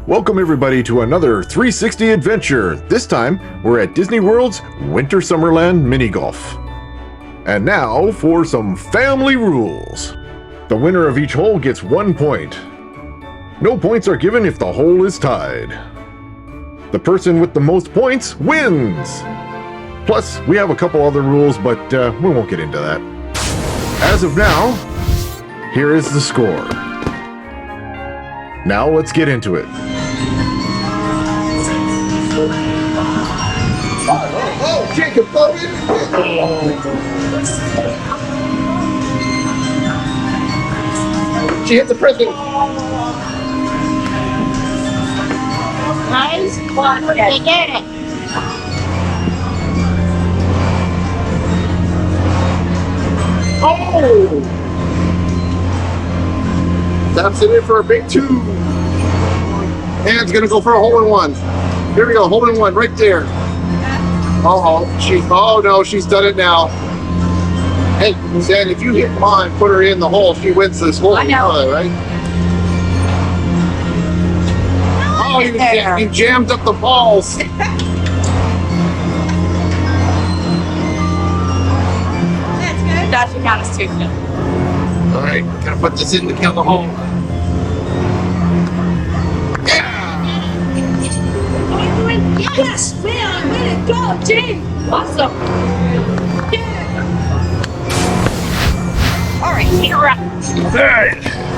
Welcome everybody to another 360 adventure. This time, we're at Disney World's Winter Summerland Mini Golf. And now for some family rules. The winner of each hole gets 1 point. No points are given if the hole is tied. The person with the most points wins. Plus, we have a couple other rules, but we won't get into that. As of now, here is the score. Now let's get into it. Oh, Jacob, come in. She hit the prison. Nice one. They get it. Oh! Taps it in for a big two. And gonna go for a hole-in-one. Here we go, hole-in-one right there. Oh no, she's done it now. Hey, Stan, if you hit mine, put her in the hole, she wins this hole. I know. Right? Oh, you jammed up the balls. That's good. That should count as two. All right, gotta put this in to kill the hole. Yes, man, way to go, team. Awesome. Yeah. All right, you're up. All right.